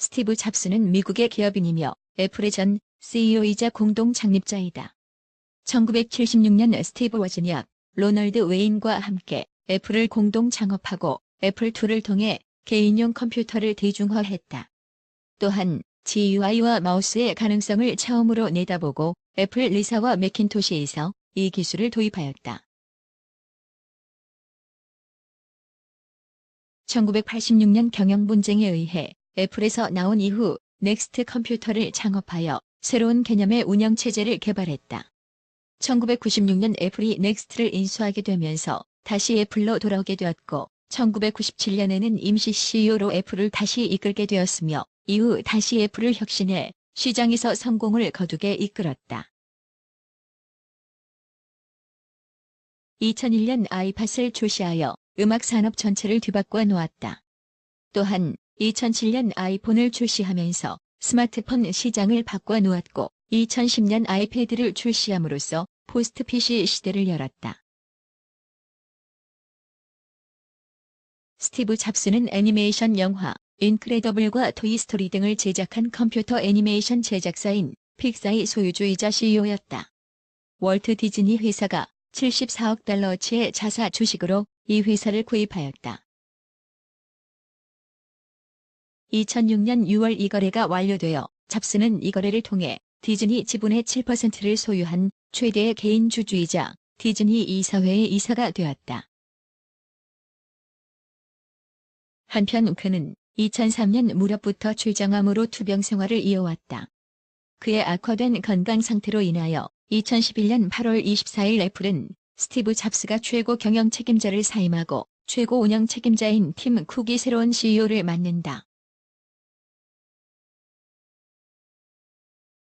스티브 잡스는 미국의 기업인이며 애플의 전 CEO이자 공동 창립자이다. 1976년 스티브 워즈니악, 로널드 웨인과 함께 애플을 공동 창업하고 애플2를 통해 개인용 컴퓨터를 대중화했다. 또한 GUI와 마우스의 가능성을 처음으로 내다보고 애플 리사와 매킨토시에서 이 기술을 도입하였다. 1986년 경영 분쟁에 의해 애플에서 나온 이후 넥스트 컴퓨터를 창업하여 새로운 개념의 운영체제를 개발했다. 1996년 애플이 넥스트를 인수하게 되면서 다시 애플로 돌아오게 되었고 1997년에는 임시 CEO로 애플을 다시 이끌게 되었으며 이후 다시 애플을 혁신해 시장에서 성공을 거두게 이끌었다. 2001년 아이팟을 출시하여 음악 산업 전체를 뒤바꿔 놓았다. 또한 2007년 아이폰을 출시하면서 스마트폰 시장을 바꿔 놓았고 2010년 아이패드를 출시함으로써 포스트 PC 시대를 열었다. 스티브 잡스는 애니메이션 영화 인크레더블과 토이스토리 등을 제작한 컴퓨터 애니메이션 제작사인 픽사의 소유주이자 CEO였다. 월트 디즈니 회사가 74억 달러어치의 자사 주식으로 이 회사를 구입하였다. 2006년 6월 이 거래가 완료되어 잡스는 이 거래를 통해 디즈니 지분의 7%를 소유한 최대의 개인 주주이자 디즈니 이사회의 이사가 되었다. 한편 그는 2003년 무렵부터 췌장암으로 투병 생활을 이어왔다. 그의 악화된 건강 상태로 인하여 2011년 8월 24일 애플은 스티브 잡스가 최고 경영 책임자를 사임하고 최고 운영 책임자인 팀 쿡이 새로운 CEO를 맡는다.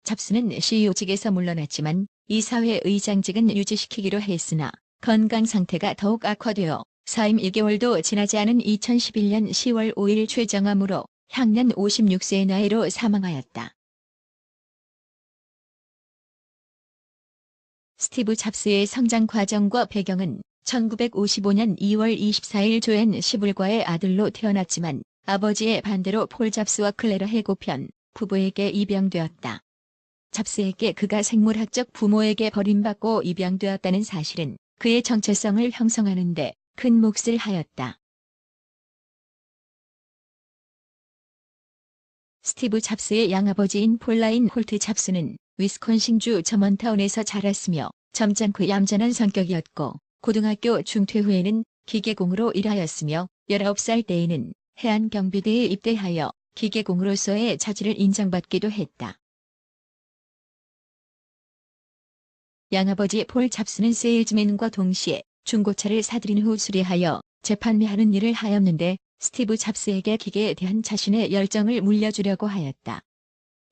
잡스는 CEO직에서 물러났지만 이사회 의장직은 유지시키기로 했으나 건강 상태가 더욱 악화되어 사임 1개월도 지나지 않은 2011년 10월 5일 췌장암으로 향년 56세의 나이로 사망하였다. 스티브 잡스의 성장 과정과 배경은 1955년 2월 24일 조앤 시블과의 아들로 태어났지만 아버지의 반대로 폴 잡스와 클레라 해고편 부부에게 입양되었다. 잡스에게 그가 생물학적 부모에게 버림받고 입양되었다는 사실은 그의 정체성을 형성하는 데 큰 몫을 하였다. 스티브 잡스의 양아버지인 폴라인 홀트 잡스는 위스콘신주 저먼타운에서 자랐으며 점잖고 얌전한 성격이었고 고등학교 중퇴 후에는 기계공으로 일하였으며 19살 때에는 해안경비대에 입대하여 기계공으로서의 자질을 인정받기도 했다. 양아버지 폴 잡스는 세일즈맨과 동시에 중고차를 사들인 후 수리하여 재판매하는 일을 하였는데 스티브 잡스에게 기계에 대한 자신의 열정을 물려주려고 하였다.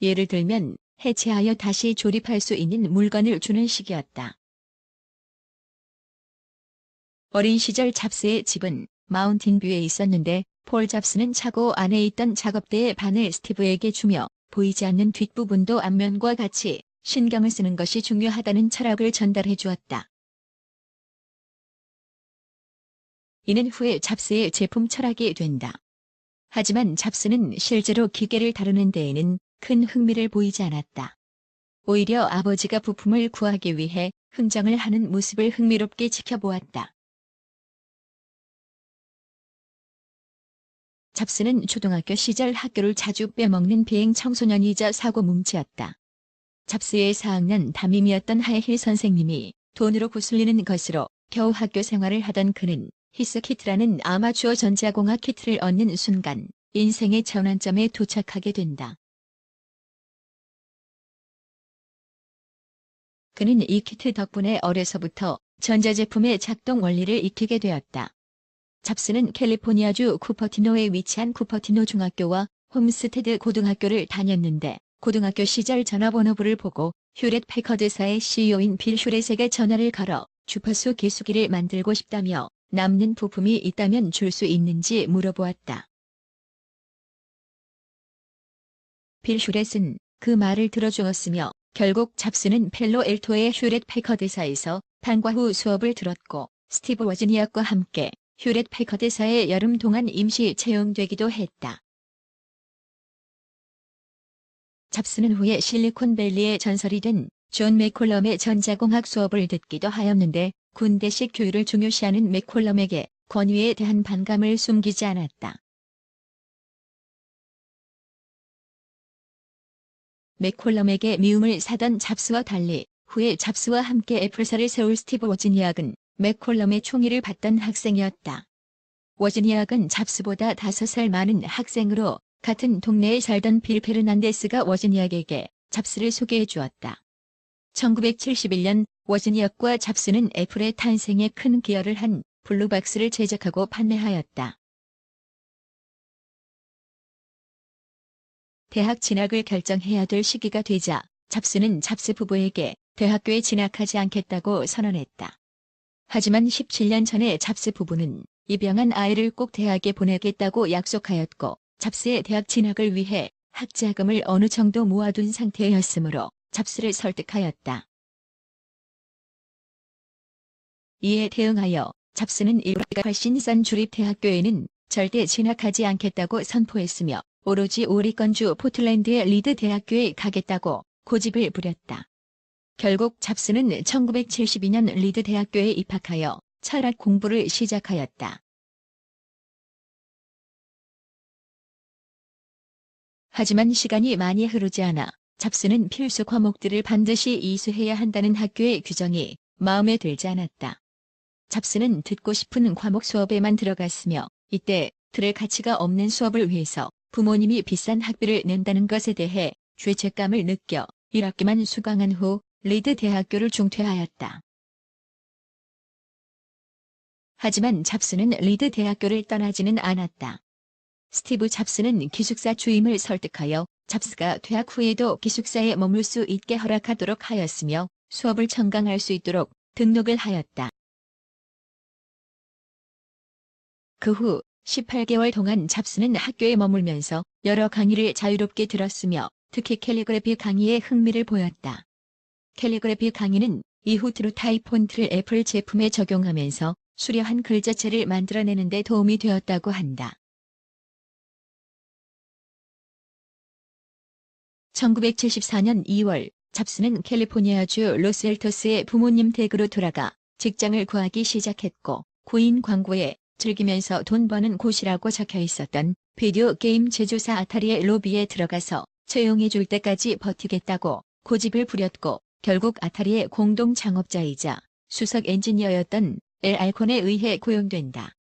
예를 들면 해체하여 다시 조립할 수 있는 물건을 주는 식이었다. 어린 시절 잡스의 집은 마운틴뷰에 있었는데 폴 잡스는 차고 안에 있던 작업대의 반을 스티브에게 주며 보이지 않는 뒷부분도 앞면과 같이 신경을 쓰는 것이 중요하다는 철학을 전달해 주었다. 이는 후에 잡스의 제품 철학이 된다. 하지만 잡스는 실제로 기계를 다루는 데에는 큰 흥미를 보이지 않았다. 오히려 아버지가 부품을 구하기 위해 흥정을 하는 모습을 흥미롭게 지켜보았다. 잡스는 초등학교 시절 학교를 자주 빼먹는 비행 청소년이자 사고뭉치였다. 잡스의 4학년 담임이었던 하이힐 선생님이 돈으로 구슬리는 것으로 겨우 학교 생활을 하던 그는 히스키트라는 아마추어 전자공학 키트를 얻는 순간 인생의 전환점에 도착하게 된다. 그는 이 키트 덕분에 어려서부터 전자제품의 작동 원리를 익히게 되었다. 잡스는 캘리포니아주 쿠퍼티노에 위치한 쿠퍼티노 중학교와 홈스테드 고등학교를 다녔는데 고등학교 시절 전화번호부를 보고 휴렛 패커드사의 CEO인 빌 슈렛에게 전화를 걸어 주파수 계수기를 만들고 싶다며 남는 부품이 있다면 줄 수 있는지 물어보았다. 빌 슈렛은 그 말을 들어주었으며 결국 잡스는 펠로 엘토의 휴렛 패커드사에서 방과 후 수업을 들었고 스티브 워즈니악과 함께 휴렛 패커드사에 여름 동안 임시 채용되기도 했다. 잡스는 후에 실리콘밸리의 전설이 된 존 맥콜럼의 전자공학 수업을 듣기도 하였는데 군대식 교육을 중요시하는 맥콜럼에게 권위에 대한 반감을 숨기지 않았다. 맥콜럼에게 미움을 사던 잡스와 달리 후에 잡스와 함께 애플사를 세울 스티브 워즈니악은 맥콜럼의 총애를 받던 학생이었다. 워즈니악은 잡스보다 5살 많은 학생으로 같은 동네에 살던 빌 페르난데스가 워즈니악에게 잡스를 소개해 주었다. 1971년 워즈니악과 잡스는 애플의 탄생에 큰 기여를 한 블루박스를 제작하고 판매하였다. 대학 진학을 결정해야 될 시기가 되자 잡스는 잡스 부부에게 대학교에 진학하지 않겠다고 선언했다. 하지만 17년 전에 잡스 부부는 입양한 아이를 꼭 대학에 보내겠다고 약속하였고 잡스의 대학 진학을 위해 학자금을 어느 정도 모아둔 상태였으므로 잡스를 설득하였다. 이에 대응하여 잡스는 일부가 훨씬 싼 주립대학교에는 절대 진학하지 않겠다고 선포했으며 오로지 오리건주 포틀랜드의 리드 대학교에 가겠다고 고집을 부렸다. 결국 잡스는 1972년 리드 대학교에 입학하여 철학 공부를 시작하였다. 하지만 시간이 많이 흐르지 않아 잡스는 필수 과목들을 반드시 이수해야 한다는 학교의 규정이 마음에 들지 않았다. 잡스는 듣고 싶은 과목 수업에만 들어갔으며 이때 들을 가치가 없는 수업을 위해서 부모님이 비싼 학비를 낸다는 것에 대해 죄책감을 느껴 1학기만 수강한 후 리드 대학교를 중퇴하였다. 하지만 잡스는 리드 대학교를 떠나지는 않았다. 스티브 잡스는 기숙사 주임을 설득하여 잡스가 퇴학 후에도 기숙사에 머물 수 있게 허락하도록 하였으며 수업을 청강할 수 있도록 등록을 하였다. 그 후 18개월 동안 잡스는 학교에 머물면서 여러 강의를 자유롭게 들었으며 특히 캘리그래피 강의에 흥미를 보였다. 캘리그래피 강의는 이후 트루타입 폰트를 애플 제품에 적용하면서 수려한 글자체를 만들어내는 데 도움이 되었다고 한다. 1974년 2월 잡스는 캘리포니아주 로스앨토스의 부모님 댁으로 돌아가 직장을 구하기 시작했고 구인 광고에 즐기면서 돈 버는 곳이라고 적혀 있었던 비디오 게임 제조사 아타리의 로비에 들어가서 채용해 줄 때까지 버티겠다고 고집을 부렸고 결국 아타리의 공동 창업자이자 수석 엔지니어였던 엘 알콘에 의해 고용된다.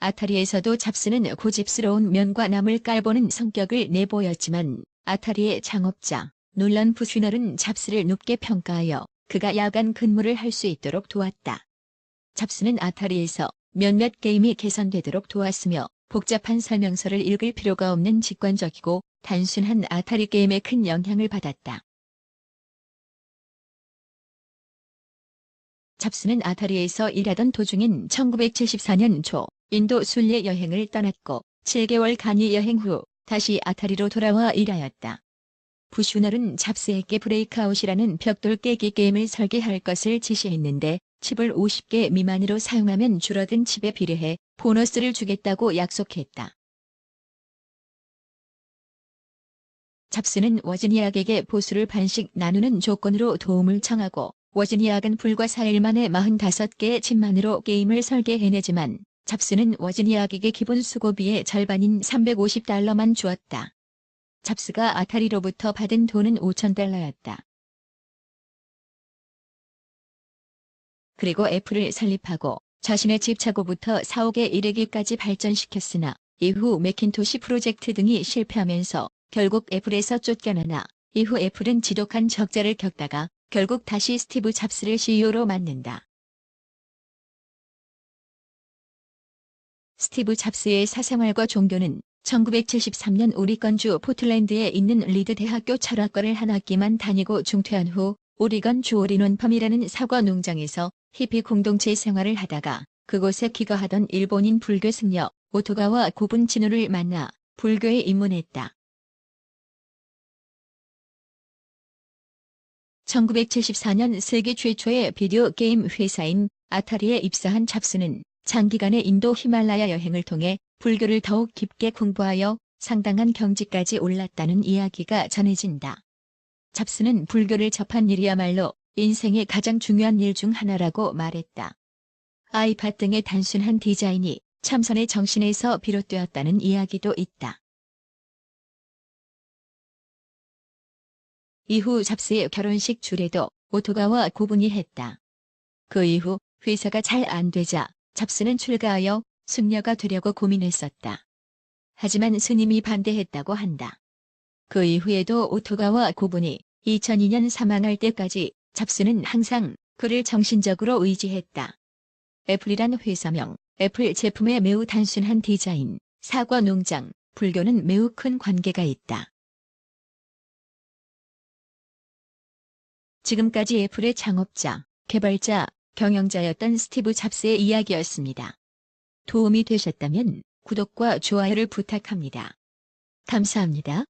아타리에서도 잡스는 고집스러운 면과 남을 깔보는 성격을 내보였지만 아타리의 창업자 놀런 부슈널은 잡스를 높게 평가하여 그가 야간 근무를 할 수 있도록 도왔다. 잡스는 아타리에서 몇몇 게임이 개선되도록 도왔으며 복잡한 설명서를 읽을 필요가 없는 직관적이고 단순한 아타리 게임에 큰 영향을 받았다. 잡스는 아타리에서 일하던 도중인 1974년 초 인도 순례 여행을 떠났고 7개월 간이 여행 후 다시 아타리로 돌아와 일하였다. 부슈널은 잡스에게 브레이크아웃이라는 벽돌 깨기 게임을 설계할 것을 지시했는데 칩을 50개 미만으로 사용하면 줄어든 칩에 비례해 보너스를 주겠다고 약속했다. 잡스는 워즈니악에게 보수를 반씩 나누는 조건으로 도움을 청하고 워즈니악은 불과 4일 만에 45개의 칩만으로 게임을 설계해내지만 잡스는 워즈니악에게 기본 수고비의 절반인 $350만 주었다. 잡스가 아타리로부터 받은 돈은 $5,000였다. 그리고 애플을 설립하고 자신의 집 차고부터 사옥에 이르기까지 발전시켰으나 이후 매킨토시 프로젝트 등이 실패하면서 결국 애플에서 쫓겨나나 이후 애플은 지독한 적자를 겪다가 결국 다시 스티브 잡스를 CEO로 맡는다. 스티브 잡스의 사생활과 종교는 1973년 오리건주 포틀랜드에 있는 리드 대학교 철학과를 한 학기만 다니고 중퇴한 후 오리건 주 오리논팜이라는 사과 농장에서 히피 공동체 생활을 하다가 그곳에 귀가하던 일본인 불교 승려 오토가와 고분 진우를 만나 불교에 입문했다. 1974년 세계 최초의 비디오 게임 회사인 아타리에 입사한 잡스는 장기간의 인도 히말라야 여행을 통해 불교를 더욱 깊게 공부하여 상당한 경지까지 올랐다는 이야기가 전해진다. 잡스는 불교를 접한 일이야말로 인생의 가장 중요한 일 중 하나라고 말했다. 아이팟 등의 단순한 디자인이 참선의 정신에서 비롯되었다는 이야기도 있다. 이후 잡스의 결혼식 주례도 오토가와 고분이 했다. 그 이후 회사가 잘 안 되자 잡스는 출가하여 승려가 되려고 고민했었다. 하지만 스님이 반대했다고 한다. 그 이후에도 오토가와 고분이 2002년 사망할 때까지 잡스는 항상 그를 정신적으로 의지했다. 애플이란 회사명, 애플 제품의 매우 단순한 디자인, 사과 농장, 불교는 매우 큰 관계가 있다. 지금까지 애플의 창업자, 개발자, 경영자였던 스티브 잡스의 이야기였습니다. 도움이 되셨다면 구독과 좋아요를 부탁합니다. 감사합니다.